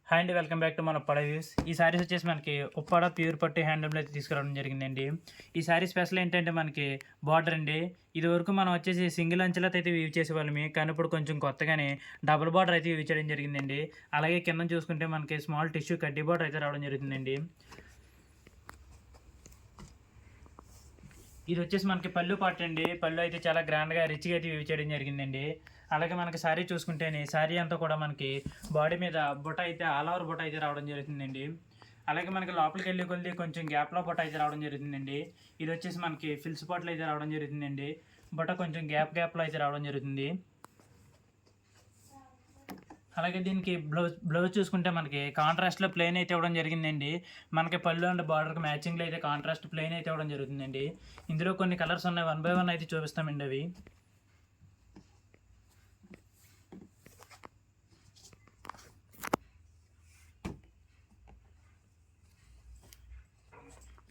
Hi అండి, welcome back to మన Uppada views. ఈ సారీస్ వచ్చేసి మనకి ఉప్పాడ ప్యూర్ పట్టు హ్యాండ్లూమ్లో అయితే తీసుకురావడం జరిగిందండి. ఈ సారీ స్పెషల్ ఏంటంటే మనకి బార్డర్ అండి. ఇది వరకు మనం వచ్చేసి సింగిల్ అంచెలతో అయితే యూజ్ చేసేవాళ్ళమి, కానీ ఇప్పుడు కొంచెం కొత్తగానే డబుల్ బార్డర్ అయితే యూజ్ చేయడం జరిగిందండి. అలాగే కింద చూసుకుంటే మనకి స్మాల్ టిష్యూ కడ్డీ బార్డర్ అయితే రావడం జరుగుతుందండి. ఇది వచ్చేసి మనకి పళ్ళు పార్ట్ అండి. పళ్ళు అయితే చాలా గ్రాండ్గా రిచ్గా అయితే యూజ్ చేయడం జరిగిందండి. అలాగే మనకి శారీ చూసుకుంటేనే శారీ అంతా కూడా మనకి బాడీ మీద బుట్ట అయితే ఆల్ ఓవర్ బుట్ట అయితే రావడం జరుగుతుందండి. అలాగే మనకి లోపలికి వెళ్ళి కొద్ది కొంచెం గ్యాప్లో బుట్ట అయితే రావడం జరుగుతుందండి. ఇది వచ్చేసి మనకి ఫిల్ స్పాట్లు అయితే రావడం జరుగుతుందండి. బుట్ట కొంచెం గ్యాప్లో అయితే రావడం జరుగుతుంది. అలాగే దీనికి బ్లౌజ్ చూసుకుంటే మనకి కాంట్రాస్ట్లో ప్లెయిన్ అయితే ఇవ్వడం జరిగిందండి. మనకి పళ్ళు అండ్ బార్డర్కి మ్యాచింగ్లో అయితే కాంట్రాస్ట్ ప్లెయిన్ అయితే ఇవ్వడం జరుగుతుందండి. ఇందులో కొన్ని కలర్స్ ఉన్నాయి, 1 by 1 అయితే చూపిస్తామండి. అవి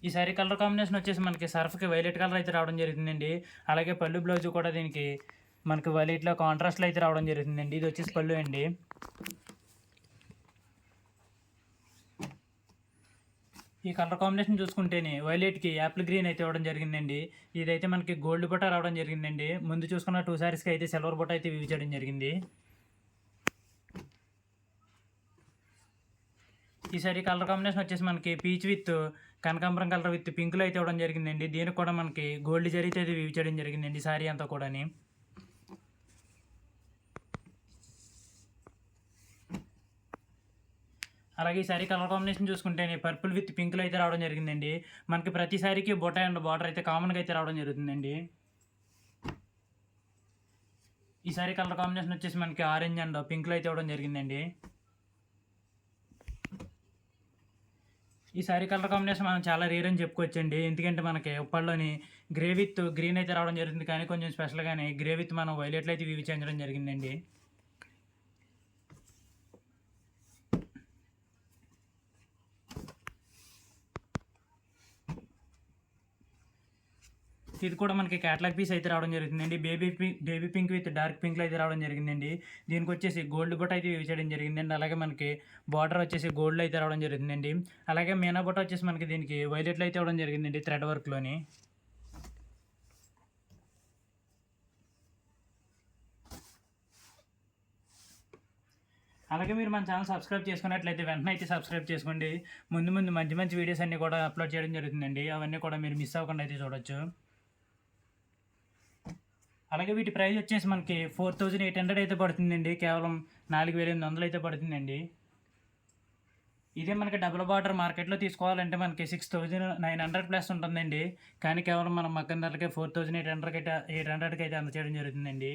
ఈ సారీ కలర్ కాంబినేషన్ వచ్చేసి మనకి సర్ఫ్కి వైలెట్ కలర్ అయితే రావడం జరుగుతుందండి. అలాగే పళ్ళు బ్లౌజ్ కూడా దీనికి మనకి వైలెట్లో కాంట్రాస్ట్లో అయితే రావడం జరుగుతుందండి. ఇది వచ్చేసి పళ్ళు అండి. ఈ కలర్ కాంబినేషన్ చూసుకుంటేనే వైలెట్కి యాపిల్ గ్రీన్ అయితే ఇవ్వడం జరిగిందండి. ఇదైతే మనకి గోల్డ్ బుట్ట రావడం జరిగిందండి. ముందు చూసుకున్న 2 సారీస్కి అయితే సిల్వర్ బుట్ట అయితే యూజ్ చేయడం జరిగింది. ఈ సారీ కలర్ కాంబినేషన్ వచ్చేసి మనకి పీచ్ విత్ కనకాంబరం కలర్ విత్ పింక్లో అయితే ఇవ్వడం జరిగిందండి. దీనికి కూడా మనకి గోల్డ్ జరీతో అయితే యూజ్ చేయడం జరిగిందండి సారీ అంతా కూడా. అలాగే ఈ సారీ కలర్ కాంబినేషన్ చూసుకుంటేనే పర్పుల్ విత్ పింక్లో అయితే రావడం జరిగిందండి. మనకి ప్రతి సారీకి బొటా అండ్ బార్డర్ అయితే కామన్గా అయితే రావడం జరుగుతుందండి. ఈ సారీ కలర్ కాంబినేషన్ వచ్చేసి మనకి ఆరెంజ్ అండ్ పింక్లో అయితే ఇవ్వడం జరిగిందండి. ఈ సారీ కలర్ కాంబినేషన్ మనం చాలా రేర్ అని చెప్పుకోవచ్చండి. ఎందుకంటే మనకి ఉప్పల్లోని గ్రే విత్ గ్రీన్ అయితే రావడం జరుగుతుంది, కానీ కొంచెం స్పెషల్గానే గ్రే విత్ మనం వైలెట్లో అయితే యూజ్ చేయడం జరిగిందండి. ఇది కూడా మనకి క్యాటలాగ్ పీస్ అయితే రావడం జరుగుతుందండి. బేబీ పింక్ విత్ డార్క్ పింక్లో అయితే రావడం జరిగిందండి. దీనికి వచ్చేసి గోల్డ్ బుట్ట అయితే యూజ్ చేయడం జరిగిందండి. అలాగే మనకి బార్డర్ వచ్చేసి గోల్డ్లో అయితే రావడం జరుగుతుందండి. అలాగే మీనా బుట్ట వచ్చేసి మనకి దీనికి వైలెట్లో అయితే ఇవ్వడం జరిగిందండి, థ్రెడ్ వర్క్లోని. అలాగే మీరు మన ఛానల్ సబ్స్క్రైబ్ చేసుకున్నట్లయితే వెంటనే అయితే సబ్స్క్రైబ్ చేసుకోండి. ముందు మంచి మంచి వీడియోస్ అన్నీ కూడా అప్లోడ్ చేయడం జరుగుతుందండి. అవన్నీ కూడా మీరు మిస్ అవ్వకుండా అయితే చూడొచ్చు. అలాగే వీటి ప్రైస్ వచ్చేసి మనకి 4800 అయితే పడుతుందండి. కేవలం 4800 అయితే పడుతుందండి. ఇదే మనకి డబుల్ బార్డర్ మార్కెట్లో తీసుకోవాలంటే మనకి 6900 ప్లస్ ఉంటుందండి. కానీ కేవలం మనం మగ్గం ధరలకే 4800కి అయితే అందచేయడం జరుగుతుందండి.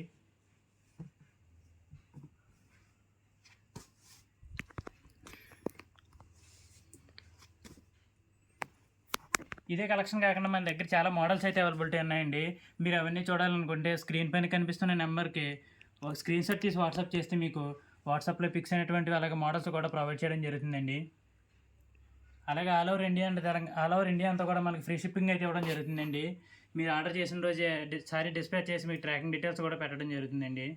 ఇదే కలెక్షన్ కాకుండా మన దగ్గర చాలా మోడల్స్ అయితే అవైలబిలిటీ ఉన్నాయండి. మీరు అవన్నీ చూడాలనుకుంటే స్క్రీన్ పైన కనిపిస్తున్న నెంబర్కి ఒక స్క్రీన్ షాట్ తీసి వాట్సాప్ చేస్తే మీకు వాట్సాప్లో పిక్స్ అనేటువంటివి అలాగే మోడల్స్ కూడా ప్రొవైడ్ చేయడం జరుగుతుందండి. అలాగే ఆల్ ఓవర్ ఇండియా అంతా కూడా మనకి ఫ్రీ షిప్పింగ్ అయితే ఇవ్వడం జరుగుతుందండి. మీరు ఆర్డర్ చేసిన రోజే సారీ డిస్పాచ్ చేసి మీకు ట్రాకింగ్ డీటెయిల్స్ కూడా పెట్టడం జరుగుతుందండి.